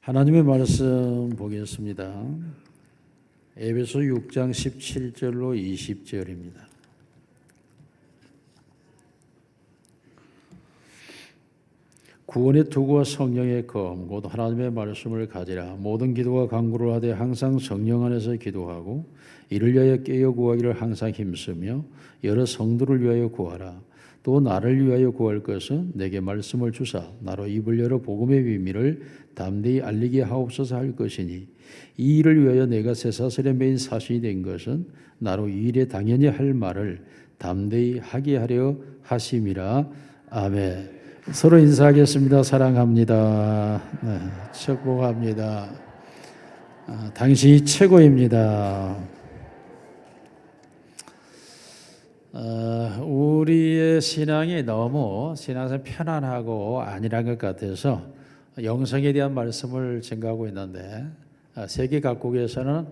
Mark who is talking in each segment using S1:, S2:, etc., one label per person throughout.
S1: 하나님의 말씀 보겠습니다. 에베소 6장 17절로 20절입니다. 구원의 도구와 성령의 검 곧 하나님의 말씀을 가지라. 모든 기도와 간구를 하되 항상 성령 안에서 기도하고 이를 위하여 깨어 구하기를 항상 힘쓰며 여러 성도를 위하여 구하라. 또 나를 위하여 구할 것은 내게 말씀을 주사 나로 입을 열어 복음의 비밀을 담대히 알리게 하옵소서 할 것이니 이 일을 위하여 내가 쇠사슬에 매인 사신이 된 것은 나로 이 일에 당연히 할 말을 담대히 하게 하려 하심이라. 아멘. 서로 인사하겠습니다. 사랑합니다. 네, 축복합니다. 당신이 최고입니다. 우리의 신앙이 너무 신앙생활 편안하고 안일한 것 같아서 영성에 대한 말씀을 증가하고 있는데 세계 각국에서는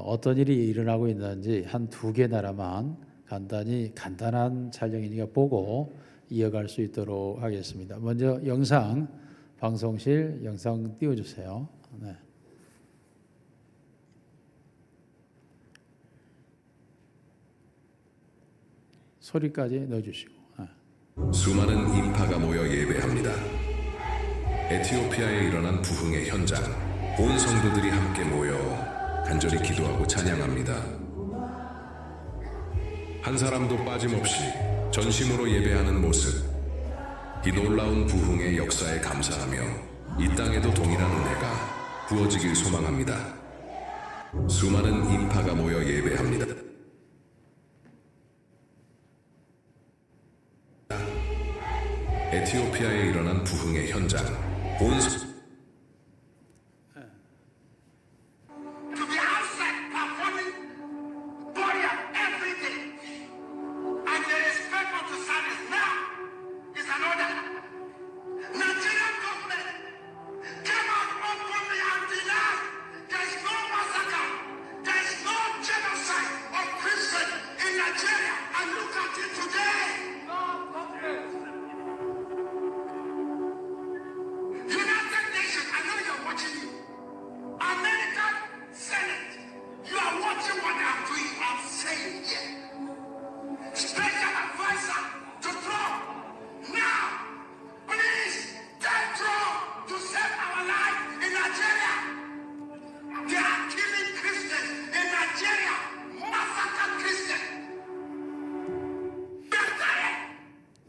S1: 어떤 일이 일어나고 있는지 한 두 개 나라만 간단한 촬영이니까 보고 이어갈 수 있도록 하겠습니다. 먼저 영상 방송실 영상 띄워주세요. 네. 소리까지 넣어주시고.
S2: 수많은 인파가 모여 예배합니다. 에티오피아에 일어난 부흥의 현장. 온 성도들이 함께 모여 간절히 기도하고 찬양합니다. 한 사람도 빠짐없이 전심으로 예배하는 모습. 이 놀라운 부흥의 역사에 감사하며 이 땅에도 동일한 은혜가 부어지길 소망합니다. 수많은 인파가 모여 예배합니다. 에티오피아에 일어난 부흥의 현장.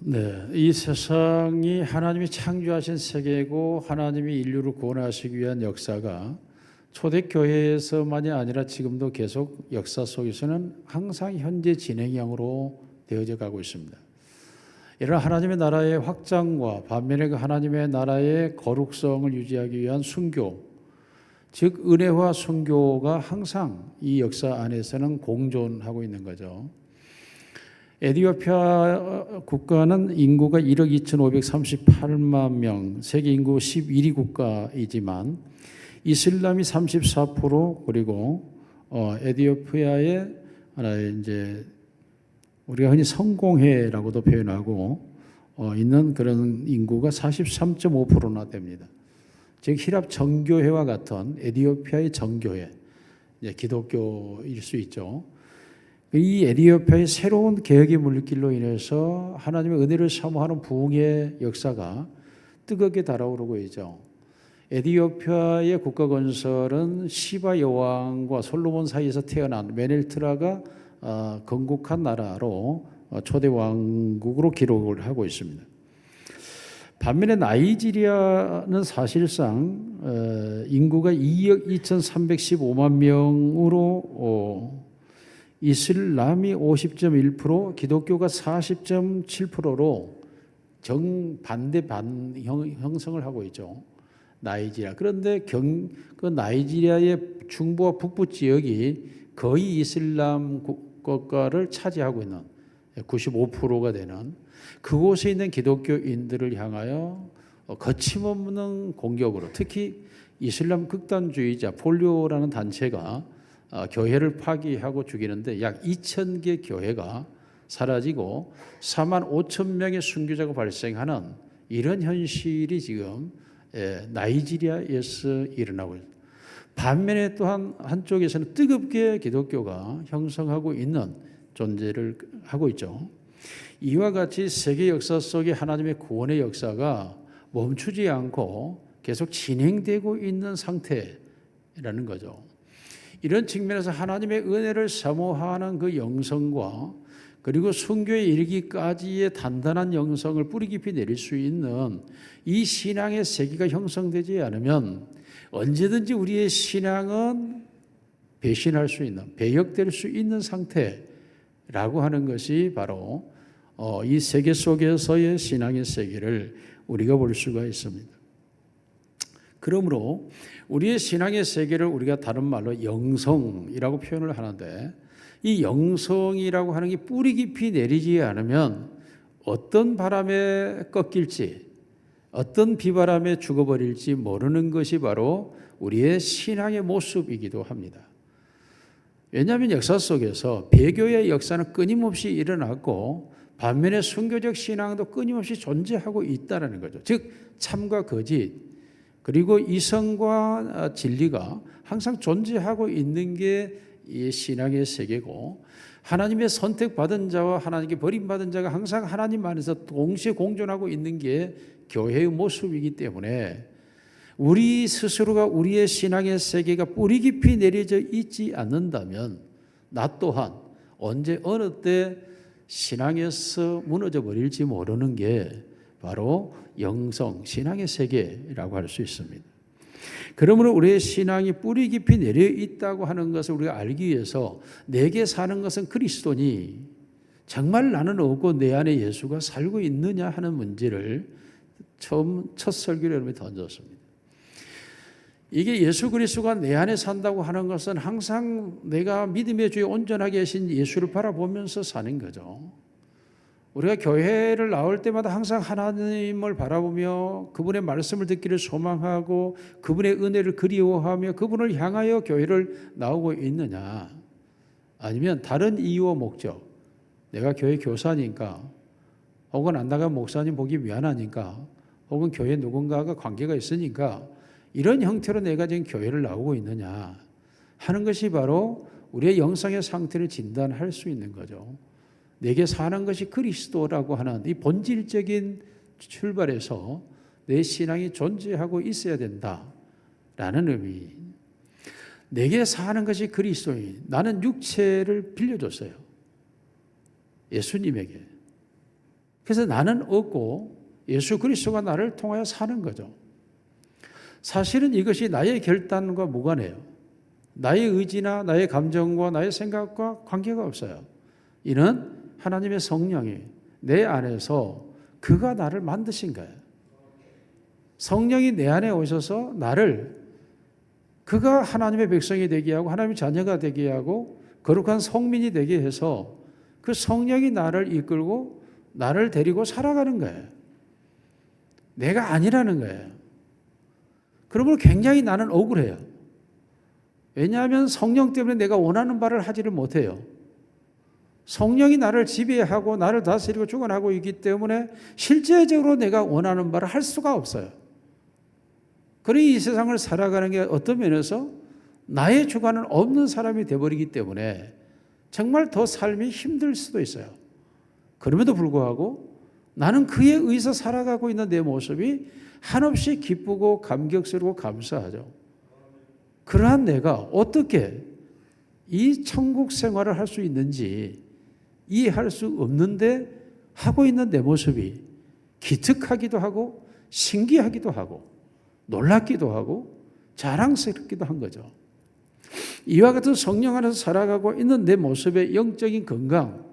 S1: 네, 이 세상이 하나님이 창조하신 세계고 하나님이 인류를 구원하시기 위한 역사가 초대교회에서만이 아니라 지금도 계속 역사 속에서는 항상 현재 진행형으로 되어져 가고 있습니다. 이런 하나님의 나라의 확장과 반면에 그 하나님의 나라의 거룩성을 유지하기 위한 순교, 즉 은혜와 순교가 항상 이 역사 안에서는 공존하고 있는 거죠. 에티오피아 국가는 인구가 1억 2,538만 명, 세계 인구 11위 국가이지만 이슬람이 34% 그리고 에티오피아의 이제 우리가 흔히 성공회라고도 표현하고 있는 그런 인구가 43.5%나 됩니다. 즉 히랍 정교회와 같은 에티오피아의 정교회, 이제 기독교일 수 있죠. 이 에티오피아의 새로운 개혁의 물길로 인해서 하나님의 은혜를 사모하는 부흥의 역사가 뜨겁게 달아오르고 있죠. 에티오피아의 국가 건설은 시바 여왕과 솔로몬 사이에서 태어난 메넬트라가 건국한 나라로 초대 왕국으로 기록을 하고 있습니다. 반면에 나이지리아는 사실상 인구가 2억 2,315만 명으로 이슬람이 50.1%, 기독교가 40.7%로 정반대 형성을 하고 있죠. 나이지리아. 그런데 그 나이지리아의 중부와 북부 지역이 거의 이슬람 국가를 차지하고 있는 95%가 되는 그곳에 있는 기독교인들을 향하여 거침없는 공격으로 특히 이슬람 극단주의자 폴리오라는 단체가 교회를 파괴하고 죽이는데 약 2,000개 교회가 사라지고 4만 5천 명의 순교자가 발생하는 이런 현실이 지금 나이지리아에서 일어나고 있습니다. 반면에 또한 한쪽에서는 뜨겁게 기독교가 형성하고 있는 존재를 하고 있죠. 이와 같이 세계 역사 속에 하나님의 구원의 역사가 멈추지 않고 계속 진행되고 있는 상태라는 거죠. 이런 측면에서 하나님의 은혜를 사모하는 그 영성과 그리고 순교에 이르기까지의 단단한 영성을 뿌리 깊이 내릴 수 있는 이 신앙의 세계가 형성되지 않으면 언제든지 우리의 신앙은 배신할 수 있는, 배역될 수 있는 상태라고 하는 것이 바로 이 세계 속에서의 신앙의 세계를 우리가 볼 수가 있습니다. 그러므로 우리의 신앙의 세계를 우리가 다른 말로 영성이라고 표현을 하는데, 이 영성이라고 하는 게 뿌리 깊이 내리지 않으면 어떤 바람에 꺾일지, 어떤 비바람에 죽어버릴지 모르는 것이 바로 우리의 신앙의 모습이기도 합니다. 왜냐하면 역사 속에서 배교의 역사는 끊임없이 일어났고 반면에 순교적 신앙도 끊임없이 존재하고 있다는 거죠. 즉 참과 거짓, 그리고 이성과 진리가 항상 존재하고 있는 게 이 신앙의 세계고, 하나님의 선택받은 자와 하나님께 버림받은 자가 항상 하나님 안에서 동시에 공존하고 있는 게 교회의 모습이기 때문에 우리 스스로가 우리의 신앙의 세계가 뿌리 깊이 내려져 있지 않는다면 나 또한 언제 어느 때 신앙에서 무너져 버릴지 모르는 게 바로 영성, 신앙의 세계라고 할 수 있습니다. 그러므로 우리의 신앙이 뿌리 깊이 내려 있다고 하는 것을 우리가 알기 위해서 내게 사는 것은 그리스도니 정말 나는 없고 내 안에 예수가 살고 있느냐 하는 문제를 첫 설교를 여러분이 던졌습니다. 이게 예수 그리스도가 내 안에 산다고 하는 것은 항상 내가 믿음의 주에 온전하게 계신 예수를 바라보면서 사는 거죠. 우리가 교회를 나올 때마다 항상 하나님을 바라보며 그분의 말씀을 듣기를 소망하고 그분의 은혜를 그리워하며 그분을 향하여 교회를 나오고 있느냐, 아니면 다른 이유와 목적, 내가 교회 교사니까, 혹은 안 나간 목사님 보기 미안하니까, 혹은 교회 누군가가 관계가 있으니까 이런 형태로 내가 지금 교회를 나오고 있느냐 하는 것이 바로 우리의 영성의 상태를 진단할 수 있는 거죠. 내게 사는 것이 그리스도라고 하는 이 본질적인 출발에서 내 신앙이 존재하고 있어야 된다라는 의미. 내게 사는 것이 그리스도인, 나는 육체를 빌려줬어요, 예수님에게. 그래서 나는 없고 예수 그리스도가 나를 통하여 사는 거죠. 사실은 이것이 나의 결단과 무관해요. 나의 의지나 나의 감정과 나의 생각과 관계가 없어요. 이는 하나님의 성령이 내 안에서 그가 나를 만드신 거예요. 성령이 내 안에 오셔서 나를, 그가 하나님의 백성이 되게 하고 하나님의 자녀가 되게 하고 거룩한 성민이 되게 해서 그 성령이 나를 이끌고 나를 데리고 살아가는 거예요. 내가 아니라는 거예요. 그러므로 굉장히 나는 억울해요. 왜냐하면 성령 때문에 내가 원하는 바를 하지를 못해요. 성령이 나를 지배하고 나를 다스리고 주관하고 있기 때문에 실제적으로 내가 원하는 바를 할 수가 없어요. 그러니 이 세상을 살아가는 게 어떤 면에서 나의 주관은 없는 사람이 되어버리기 때문에 정말 더 삶이 힘들 수도 있어요. 그럼에도 불구하고 나는 그에 의해서 살아가고 있는 내 모습이 한없이 기쁘고 감격스럽고 감사하죠. 그러한 내가 어떻게 이 천국 생활을 할 수 있는지 이해할 수 없는데 하고 있는 내 모습이 기특하기도 하고 신기하기도 하고 놀랍기도 하고 자랑스럽기도 한 거죠. 이와 같은 성령 안에서 살아가고 있는 내 모습의 영적인 건강,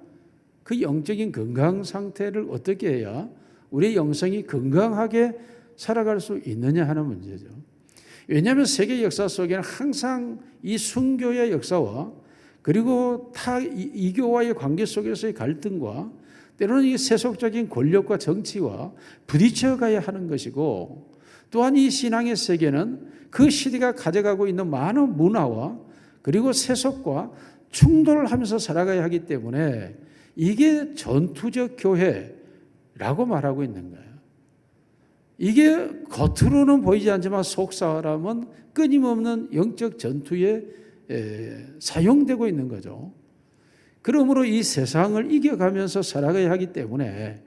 S1: 그 영적인 건강 상태를 어떻게 해야 우리의 영성이 건강하게 살아갈 수 있느냐 하는 문제죠. 왜냐하면 세계 역사 속에는 항상 이 순교의 역사와 그리고 이교와의 관계 속에서의 갈등과 때로는 이 세속적인 권력과 정치와 부딪혀 가야 하는 것이고, 또한 이 신앙의 세계는 그 시대가 가져가고 있는 많은 문화와 그리고 세속과 충돌을 하면서 살아가야 하기 때문에 이게 전투적 교회라고 말하고 있는 거예요. 이게 겉으로는 보이지 않지만 속 사람은 끊임없는 영적 전투에 사용되고 있는 거죠. 그러므로 이 세상을 이겨가면서 살아가야 하기 때문에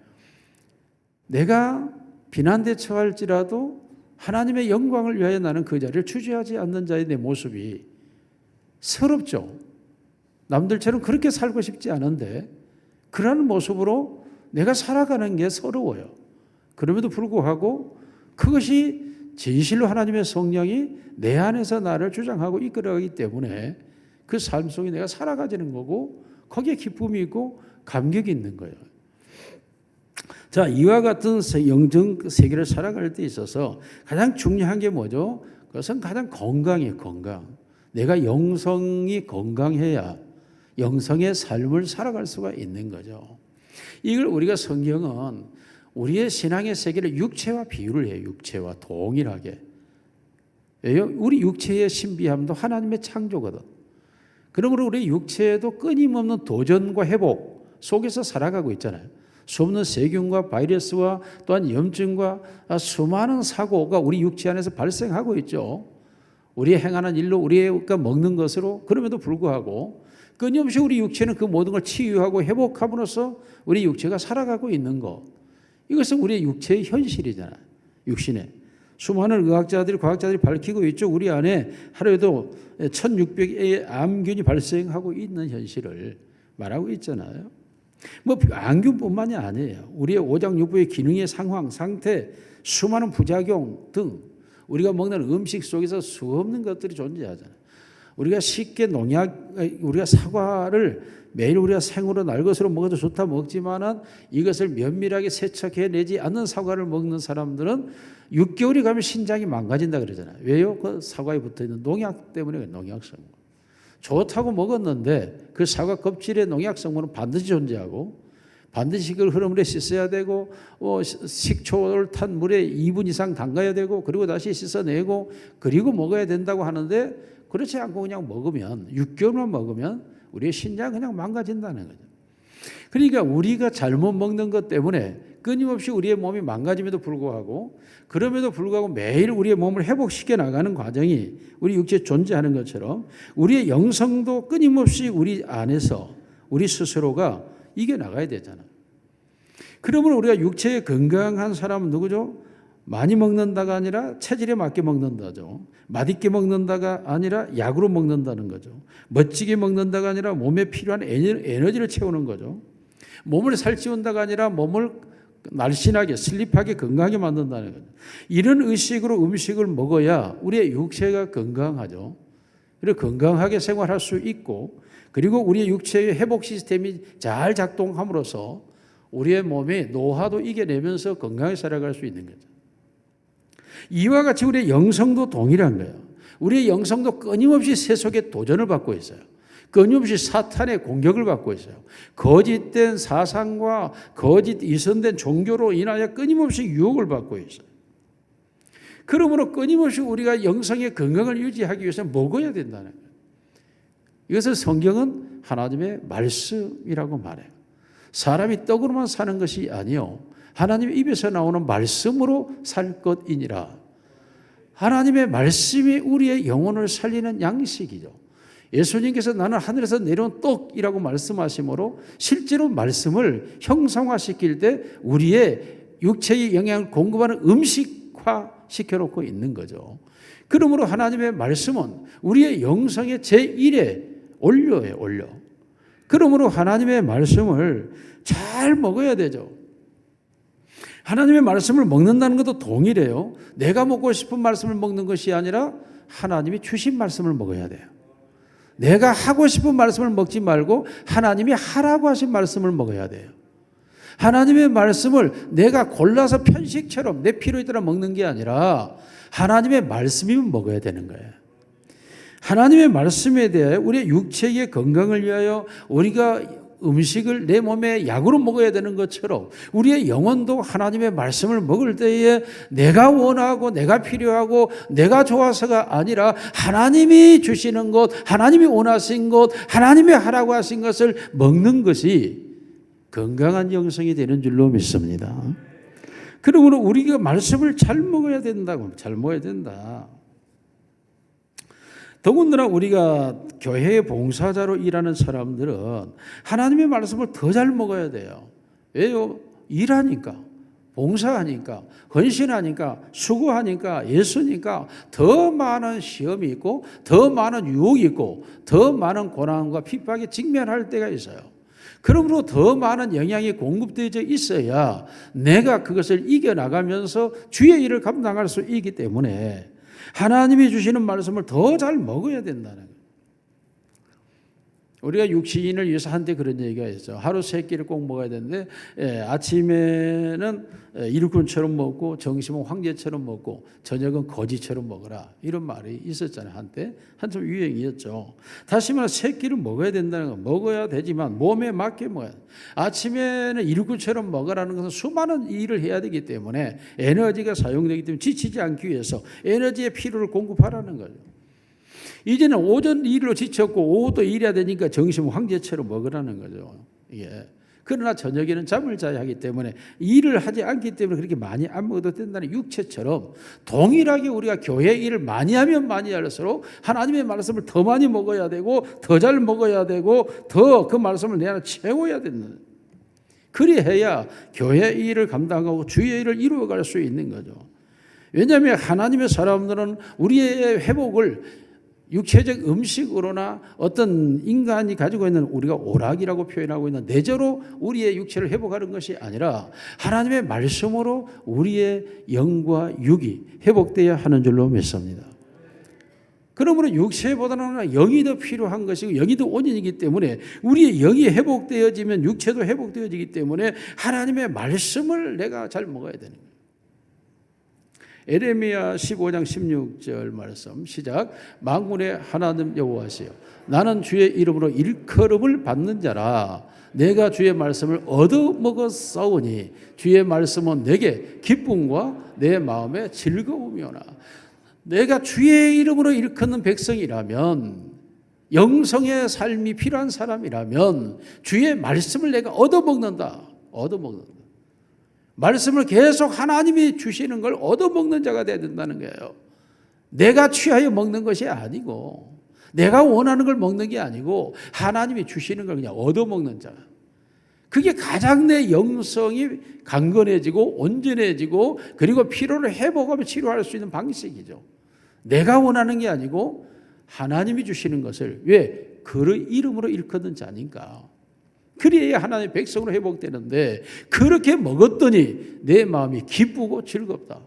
S1: 내가 비난대 처할지라도 하나님의 영광을 위하여 나는 그 자리를 주저하지 않는 자의 내 모습이 서럽죠. 남들처럼 그렇게 살고 싶지 않은데 그러한 모습으로 내가 살아가는 게 서러워요. 그럼에도 불구하고 그것이 진실로 하나님의 성령이 내 안에서 나를 주장하고 이끌어가기 때문에 그 삶 속에 내가 살아가지는 거고 거기에 기쁨이 있고 감격이 있는 거예요. 자, 이와 같은 영적 세계를 살아갈 때 있어서 가장 중요한 게 뭐죠? 그것은 가장 건강이에요. 건강. 내가 영성이 건강해야 영성의 삶을 살아갈 수가 있는 거죠. 이걸 우리가 성경은 우리의 신앙의 세계를 육체와 비유를 해요. 육체와 동일하게. 우리 육체의 신비함도 하나님의 창조거든. 그러므로 우리 육체에도 끊임없는 도전과 회복 속에서 살아가고 있잖아요. 수없는 세균과 바이러스와 또한 염증과 수많은 사고가 우리 육체 안에서 발생하고 있죠. 우리의 행하는 일로 우리가 먹는 것으로 그럼에도 불구하고 끊임없이 우리 육체는 그 모든 걸 치유하고 회복함으로써 우리 육체가 살아가고 있는 것. 이것은 우리의 육체의 현실이잖아요. 육신에. 수많은 의학자들이 과학자들이 밝히고 있죠. 우리 안에 하루에도 1600의 암균이 발생하고 있는 현실을 말하고 있잖아요. 뭐 암균뿐만이 아니에요. 우리의 오장육부의 기능의 상태, 수많은 부작용 등 우리가 먹는 음식 속에서 수없는 것들이 존재하잖아요. 우리가 쉽게 우리가 사과를 매일 우리가 생으로 날 것으로 먹어도 좋다 먹지만은 이것을 면밀하게 세척해내지 않는 사과를 먹는 사람들은 6개월이 가면 신장이 망가진다 그러잖아요. 왜요? 그 사과에 붙어있는 농약 때문에 농약 성분. 좋다고 먹었는데 그 사과 껍질에 농약 성분은 반드시 존재하고 반드시 그걸 흐름물에 씻어야 되고 식초를 탄 물에 2분 이상 담가야 되고 그리고 다시 씻어내고 그리고 먹어야 된다고 하는데 그렇지 않고 그냥 먹으면 6개월만 먹으면 우리의 신장이 그냥 망가진다는 거죠. 그러니까 우리가 잘못 먹는 것 때문에 끊임없이 우리의 몸이 망가짐에도 불구하고 그럼에도 불구하고 매일 우리의 몸을 회복시켜 나가는 과정이 우리 육체에 존재하는 것처럼 우리의 영성도 끊임없이 우리 안에서 우리 스스로가 이겨나가야 되잖아요. 그러면 우리가 육체에 건강한 사람은 누구죠? 많이 먹는다가 아니라 체질에 맞게 먹는다죠. 맛있게 먹는다가 아니라 약으로 먹는다는 거죠. 멋지게 먹는다가 아니라 몸에 필요한 에너지를 채우는 거죠. 몸을 살찌운다가 아니라 몸을 날씬하게 슬립하게 건강하게 만든다는 거죠. 이런 의식으로 음식을 먹어야 우리의 육체가 건강하죠. 그리고 건강하게 생활할 수 있고 그리고 우리의 육체의 회복 시스템이 잘 작동함으로써 우리의 몸이 노화도 이겨내면서 건강하게 살아갈 수 있는 거죠. 이와 같이 우리의 영성도 동일한 거예요. 우리의 영성도 끊임없이 세속의 도전을 받고 있어요. 끊임없이 사탄의 공격을 받고 있어요. 거짓된 사상과 거짓 이선된 종교로 인하여 끊임없이 유혹을 받고 있어요. 그러므로 끊임없이 우리가 영성의 건강을 유지하기 위해서 먹어야 된다는 거예요. 이것을 성경은 하나님의 말씀이라고 말해요. 사람이 떡으로만 사는 것이 아니요 하나님의 입에서 나오는 말씀으로 살 것이니라. 하나님의 말씀이 우리의 영혼을 살리는 양식이죠. 예수님께서 나는 하늘에서 내려온 떡이라고 말씀하시므로 실제로 말씀을 형상화시킬 때 우리의 육체의 영양을 공급하는 음식화 시켜놓고 있는 거죠. 그러므로 하나님의 말씀은 우리의 영성의 제1의 원료예요. 원료. 그러므로 하나님의 말씀을 잘 먹어야 되죠. 하나님의 말씀을 먹는다는 것도 동일해요. 내가 먹고 싶은 말씀을 먹는 것이 아니라 하나님이 주신 말씀을 먹어야 돼요. 내가 하고 싶은 말씀을 먹지 말고 하나님이 하라고 하신 말씀을 먹어야 돼요. 하나님의 말씀을 내가 골라서 편식처럼 내 필요에 따라 먹는 게 아니라 하나님의 말씀이면 먹어야 되는 거예요. 하나님의 말씀에 대해 우리의 육체의 건강을 위하여 우리가 음식을 내 몸에 약으로 먹어야 되는 것처럼 우리의 영혼도 하나님의 말씀을 먹을 때에 내가 원하고 내가 필요하고 내가 좋아서가 아니라 하나님이 주시는 것, 하나님이 원하신 것, 하나님이 하라고 하신 것을 먹는 것이 건강한 영성이 되는 줄로 믿습니다. 그러므로 우리가 말씀을 잘 먹어야 된다고. 잘 먹어야 된다. 더군다나 우리가 교회 봉사자로 일하는 사람들은 하나님의 말씀을 더 잘 먹어야 돼요. 왜요? 일하니까, 봉사하니까, 헌신하니까, 수고하니까, 예수니까 더 많은 시험이 있고 더 많은 유혹이 있고 더 많은 고난과 핍박에 직면할 때가 있어요. 그러므로 더 많은 영향이 공급되어 있어야 내가 그것을 이겨나가면서 주의 일을 감당할 수 있기 때문에 하나님이 주시는 말씀을 더 잘 먹어야 된다는 거예요. 우리가 육신을 위해서 한때 그런 얘기가 있어요. 하루 3끼를 꼭 먹어야 되는데 아침에는 일꾼처럼 먹고 점심은 황제처럼 먹고 저녁은 거지처럼 먹어라, 이런 말이 있었잖아요. 한참 유행이었죠. 다시 말해 3끼를 먹어야 된다는 건 먹어야 되지만 몸에 맞게 먹어야 돼요. 아침에는 일꾼처럼 먹으라는 것은 수많은 일을 해야 되기 때문에 에너지가 사용되기 때문에 지치지 않기 위해서 에너지의 필요를 공급하라는 거죠. 이제는 오전 일로 지쳤고 오후도 일해야 되니까 점심 황제처럼 먹으라는 거죠. 예. 그러나 저녁에는 잠을 자야 하기 때문에 일을 하지 않기 때문에 그렇게 많이 안 먹어도 된다는 육체처럼 동일하게 우리가 교회 일을 많이 하면 많이 할수록 하나님의 말씀을 더 많이 먹어야 되고 더 잘 먹어야 되고 더 그 말씀을 내 안에 채워야 된다. 그리해야 교회 일을 감당하고 주의 일을 이루어갈 수 있는 거죠. 왜냐하면 하나님의 사람들은 우리의 회복을 육체적 음식으로나 어떤 인간이 가지고 있는 우리가 오락이라고 표현하고 있는 내재로 우리의 육체를 회복하는 것이 아니라 하나님의 말씀으로 우리의 영과 육이 회복되어야 하는 줄로 믿습니다. 그러므로 육체보다는 영이 더 필요한 것이고 영이 더 원인이기 때문에 우리의 영이 회복되어지면 육체도 회복되어지기 때문에 하나님의 말씀을 내가 잘 먹어야 되는 거예요. 에레미야 15장 16절 말씀 시작. 만군의 하나님 여호와시여, 나는 주의 이름으로 일컬음을 받는 자라. 내가 주의 말씀을 얻어먹었사오니 주의 말씀은 내게 기쁨과 내 마음의 즐거움이오나. 내가 주의 이름으로 일컫는 백성이라면, 영성의 삶이 필요한 사람이라면 주의 말씀을 내가 얻어먹는다. 말씀을 계속 하나님이 주시는 걸 얻어먹는 자가 되어야 된다는 거예요. 내가 취하여 먹는 것이 아니고 내가 원하는 걸 먹는 게 아니고 하나님이 주시는 걸 그냥 얻어먹는 자. 그게 가장 내 영성이 강건해지고 온전해지고 그리고 피로를 회복하며 치료할 수 있는 방식이죠. 내가 원하는 게 아니고 하나님이 주시는 것을, 왜? 그의 이름으로 일컫는 자니까. 그래야 하나님의 백성으로 회복되는데 그렇게 먹었더니 내 마음이 기쁘고 즐겁다.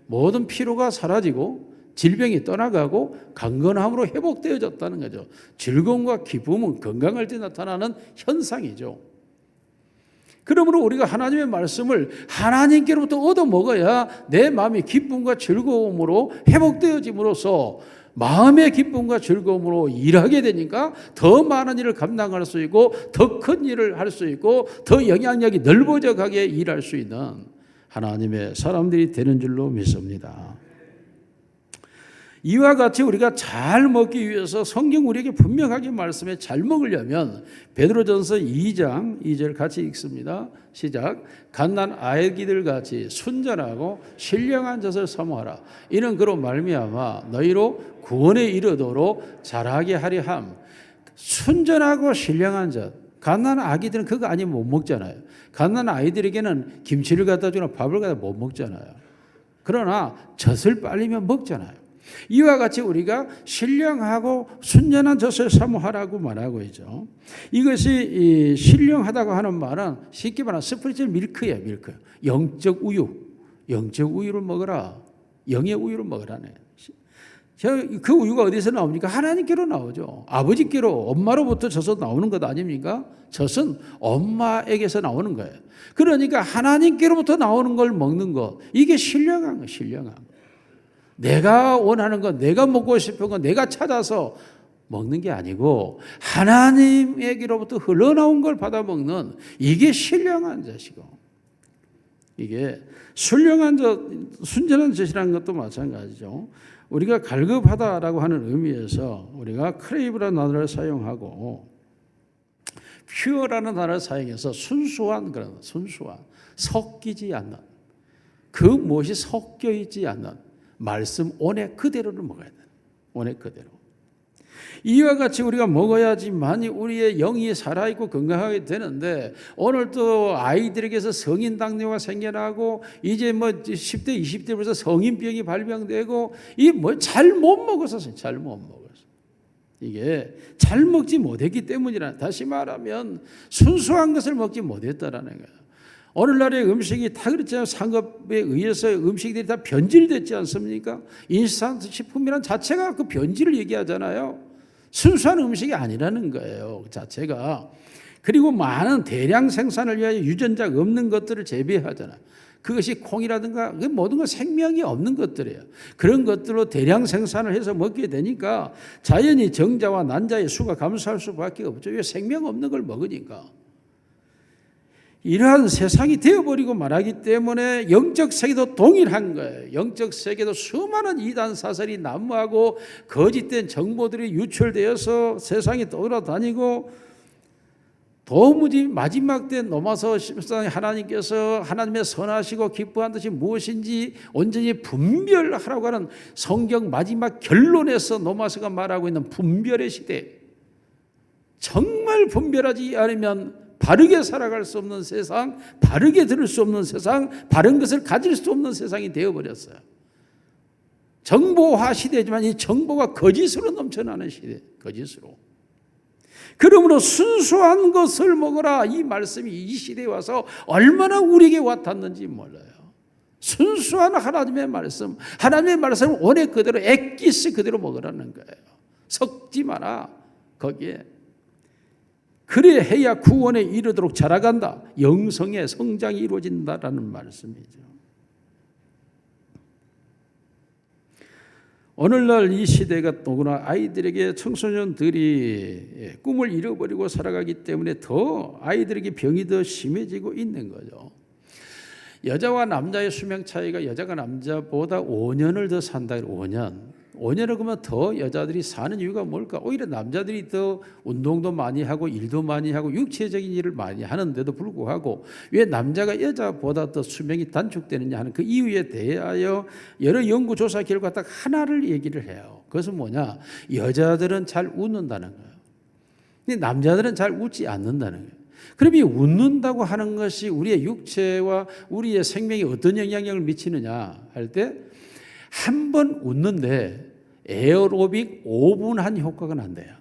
S1: 모든 피로가 사라지고 질병이 떠나가고 강건함으로 회복되어졌다는 거죠. 즐거움과 기쁨은 건강할 때 나타나는 현상이죠. 그러므로 우리가 하나님의 말씀을 하나님께로부터 얻어먹어야 내 마음이 기쁨과 즐거움으로 회복되어짐으로써 마음의 기쁨과 즐거움으로 일하게 되니까 더 많은 일을 감당할 수 있고 더 큰 일을 할 수 있고 더 영향력이 넓어져 가게 일할 수 있는 하나님의 사람들이 되는 줄로 믿습니다. 이와 같이 우리가 잘 먹기 위해서 성경 우리에게 분명하게 말씀해 잘 먹으려면 베드로전서 2장 2절 같이 읽습니다. 시작. 갓난 아기들 같이 순전하고 신령한 젖을 사모하라. 이는 그로 말미암아 너희로 구원에 이르도록 자라게 하려 함. 순전하고 신령한 젖. 갓난 아기들은 그거 아니면 못 먹잖아요. 갓난 아이들에게는 김치를 갖다 주나 밥을 갖다 못 먹잖아요. 그러나 젖을 빨리면 먹잖아요. 이와 같이 우리가 신령하고 순전한 젖을 사모하라고 말하고 있죠. 이것이 신령하다고 하는 말은 쉽게 말하면 스피리추얼 밀크예요. 밀크. 영적 우유를 먹어라. 영의 우유를 먹으라네. 그 우유가 어디서 나옵니까? 하나님께로 나오죠. 아버지께로, 엄마로부터 젖은 나오는 것 아닙니까? 젖은 엄마에게서 나오는 거예요. 그러니까 하나님께로부터 나오는 걸 먹는 것, 이게 신령한 거예요. 신령한 거. 내가 원하는 것, 내가 먹고 싶은 것, 내가 찾아서 먹는 게 아니고 하나님에게로부터 흘러나온 걸 받아 먹는, 이게 신령한 젖이고, 이게 순전한 젖이라는 것도 마찬가지죠. 우리가 갈급하다라고 하는 의미에서 우리가 크레이브라는 단어를 사용하고 퓨어라는 단어를 사용해서 순수한, 섞이지 않는, 그 무엇이 섞여 있지 않는 말씀 온액 그대로를 먹어야 돼. 온액 그대로. 이와 같이 우리가 먹어야지만이 우리의 영이 살아있고 건강하게 되는데, 오늘 또 아이들에게서 성인 당뇨가 생겨나고 이제 뭐 10대 20대 벌써 성인병이 발병되고, 이 뭐 잘못 먹어서 잘못 먹어서 이게 잘 먹지 못했기 때문이라. 다시 말하면 순수한 것을 먹지 못했다라는 거예요. 오늘날의 음식이 다 그렇잖아요. 상업에 의해서 음식들이 다 변질됐지 않습니까? 인스턴트 식품이란 자체가 그 변질을 얘기하잖아요. 순수한 음식이 아니라는 거예요, 그 자체가. 그리고 많은 대량 생산을 위하여 유전자 없는 것들을 재배하잖아요. 그것이 콩이라든가 모든 건 생명이 없는 것들이에요. 그런 것들로 대량 생산을 해서 먹게 되니까 자연히 정자와 난자의 수가 감소할 수밖에 없죠. 왜? 생명 없는 걸 먹으니까. 이러한 세상이 되어버리고 말하기 때문에 영적 세계도 동일한 거예요. 영적 세계도 수많은 이단 사설이 난무하고 거짓된 정보들이 유출되어서 세상에 돌아다니고, 도무지 마지막 때 넘어서 하나님께서 하나님의 선하시고 기뻐한 뜻이 무엇인지 온전히 분별하라고 하는 성경 마지막 결론에서 넘어서가 말하고 있는 분별의 시대. 정말 분별하지 않으면 바르게 살아갈 수 없는 세상, 바르게 들을 수 없는 세상, 바른 것을 가질 수 없는 세상이 되어버렸어요. 정보화 시대지만 이 정보가 거짓으로 넘쳐나는 시대, 거짓으로. 그러므로 순수한 것을 먹어라, 이 말씀이 이 시대에 와서 얼마나 우리에게 와닿는지 몰라요. 순수한 하나님의 말씀, 하나님의 말씀을 온액 그대로, 엑기스 그대로 먹으라는 거예요. 섞지 마라, 거기에. 그래 해야 구원에 이르도록 자라간다. 영성의 성장이 이루어진다라는 말씀이죠. 오늘날 이 시대가 더구나 아이들에게, 청소년들이 꿈을 잃어버리고 살아가기 때문에 더 아이들에게 병이 더 심해지고 있는 거죠. 여자와 남자의 수명 차이가 여자가 남자보다 5년을 더 산다. 5년을 그러면 더 여자들이 사는 이유가 뭘까? 오히려 남자들이 더 운동도 많이 하고 일도 많이 하고 육체적인 일을 많이 하는데도 불구하고 왜 남자가 여자보다 더 수명이 단축되느냐 하는 그 이유에 대하여 여러 연구조사 결과 딱 하나를 얘기를 해요. 그것은 뭐냐? 여자들은 잘 웃는다는 거예요. 근데 남자들은 잘 웃지 않는다는 거예요. 그럼 이 웃는다고 하는 것이 우리의 육체와 우리의 생명에 어떤 영향력을 미치느냐 할 때, 한 번 웃는데 에어로빅 5분 한 효과가 난대요.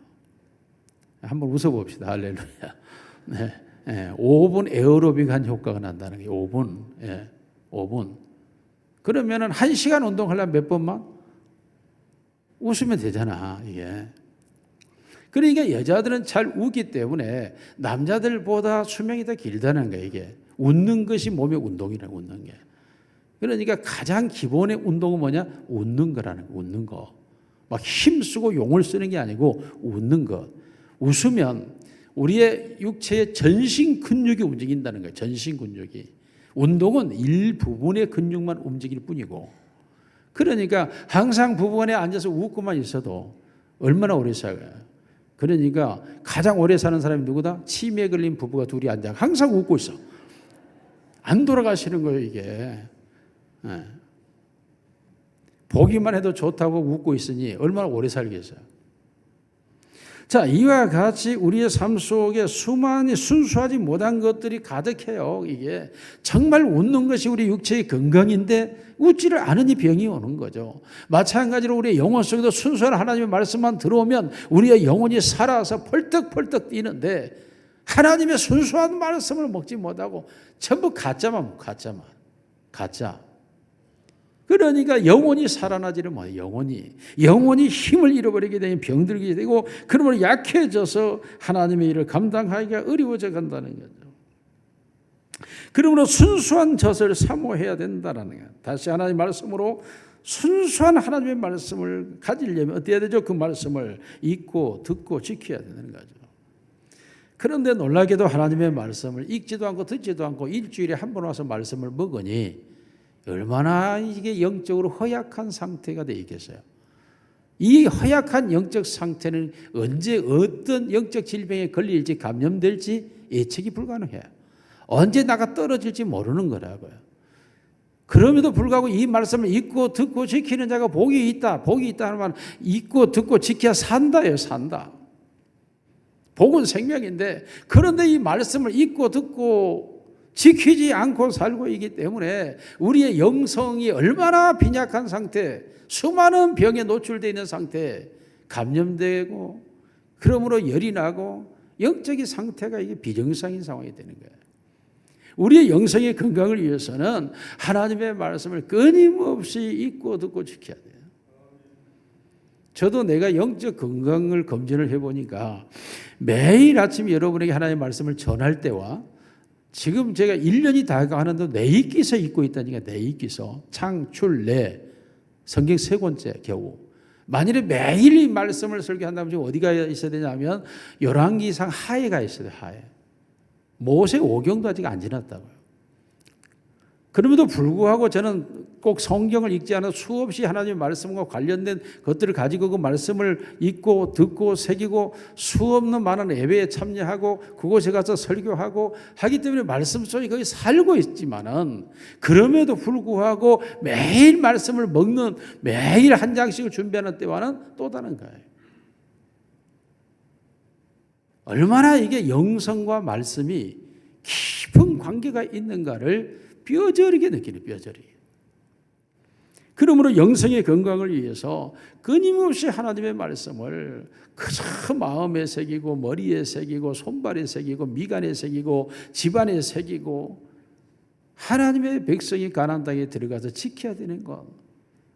S1: 한번 웃어봅시다. 할렐루야. 네, 5분 에어로빅 한 효과가 난다는 게 5분. 5분. 그러면은 1시간 운동하려면 몇 번만? 웃으면 되잖아, 이게. 그러니까 여자들은 잘 웃기 때문에 남자들보다 수명이 더 길다는 거예요, 이게. 웃는 것이 몸의 운동이라고, 웃는 게. 그러니까 가장 기본의 운동은 뭐냐? 웃는 거라는 거, 웃는 거. 막 힘쓰고 용을 쓰는 게 아니고 웃는 것. 웃으면 우리의 육체의 전신 근육이 움직인다는 거예요. 전신 근육이. 운동은 일부분의 근육만 움직일 뿐이고. 그러니까 항상 부부간에 앉아서 웃고만 있어도 얼마나 오래 살아요. 그러니까 가장 오래 사는 사람이 누구다? 치매에 걸린 부부가 둘이 앉아 항상 웃고 있어. 안 돌아가시는 거예요, 이게. 보기만 해도 좋다고 웃고 있으니 얼마나 오래 살겠어요. 자, 이와 같이 우리의 삶 속에 수많이 순수하지 못한 것들이 가득해요. 이게 정말 웃는 것이 우리 육체의 건강인데 웃지를 않으니 병이 오는 거죠. 마찬가지로 우리의 영혼 속에도 순수한 하나님의 말씀만 들어오면 우리의 영혼이 살아서 펄떡펄떡 뛰는데, 하나님의 순수한 말씀을 먹지 못하고 전부 가짜만, 가짜. 그러니까 영혼이 살아나지를 못해요. 영혼이 힘을 잃어버리게 되면 병들게 되고, 그러므로 약해져서 하나님의 일을 감당하기가 어려워져 간다는 거죠. 그러므로 순수한 젖을 사모해야 된다는 거예요. 다시 하나님의 말씀으로 순수한 하나님의 말씀을 가지려면 어떻게 해야 되죠? 그 말씀을 읽고 듣고 지켜야 되는 거죠. 그런데 놀라게도 하나님의 말씀을 읽지도 않고 듣지도 않고 일주일에 한 번 와서 말씀을 먹으니 얼마나 이게 영적으로 허약한 상태가 되어 있겠어요. 이 허약한 영적 상태는 언제 어떤 영적 질병에 걸릴지, 감염될지 예측이 불가능해요. 언제 나가 떨어질지 모르는 거라고요. 그럼에도 불구하고 이 말씀을 읽고 듣고 지키는 자가 복이 있다. 복이 있다 하는 말은 읽고 듣고 지켜야 산다예요. 산다. 복은 생명인데 그런데 이 말씀을 읽고 듣고 지키지 않고 살고 있기 때문에 우리의 영성이 얼마나 빈약한 상태, 수많은 병에 노출되어 있는 상태, 감염되고 그러므로 열이 나고 영적인 상태가 이게 비정상인 상황이 되는 거예요. 우리의 영성의 건강을 위해서는 하나님의 말씀을 끊임없이 읽고 듣고 지켜야 돼요. 저도 내가 영적 건강을 검진을 해보니까 매일 아침 여러분에게 하나님의 말씀을 전할 때와 지금 제가 1년이 다 가는데 내입기서 읽고 있다니까. 내입기서 창출 내 성경 3권째 겨우. 만일에 매일 이 말씀을 설교한다면 지금 어디가 있어야 되냐면 열왕기상 하에 가 있어야 돼요. 하에. 모세 오경도 아직 안 지났다고요. 그럼에도 불구하고 저는 꼭 성경을 읽지 않아 수없이 하나님의 말씀과 관련된 것들을 가지고 그 말씀을 읽고 듣고 새기고 수없는 많은 예배에 참여하고 그곳에 가서 설교하고 하기 때문에 말씀 속에 거기 살고 있지만은 그럼에도 불구하고 매일 말씀을 먹는 매일 한 장씩을 준비하는 때와는 또 다른 거예요. 얼마나 이게 영성과 말씀이 깊은 관계가 있는가를 뼈저리게 느끼는 뼈저리. 그러므로 영성의 건강을 위해서 끊임없이 하나님의 말씀을 그저 마음에 새기고 머리에 새기고 손발에 새기고 미간에 새기고 집안에 새기고 하나님의 백성이 가나안 땅에 들어가서 지켜야 되는 것.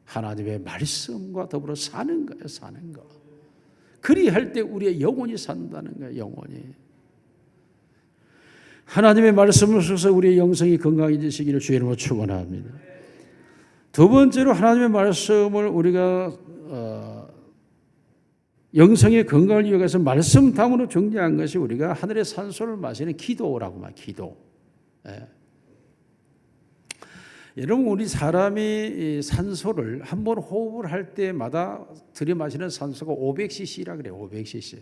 S1: 하나님의 말씀과 더불어 사는 거예요. 사는 것. 그리할 때 우리의 영혼이 산다는 거예요. 영혼이. 하나님의 말씀을 통해서 우리의 영성이 건강해지시기를 주의 이름으로 축원합니다. 두 번째로 하나님의 말씀을 우리가 영성의 건강을 위해서 말씀담으로 정리한 것이 우리가 하늘의 산소를 마시는 기도라고 말해요. 기도. 예. 여러분 우리 사람이 산소를 한 번 호흡을 할 때마다 들이마시는 산소가 500cc라 그래요. 500cc.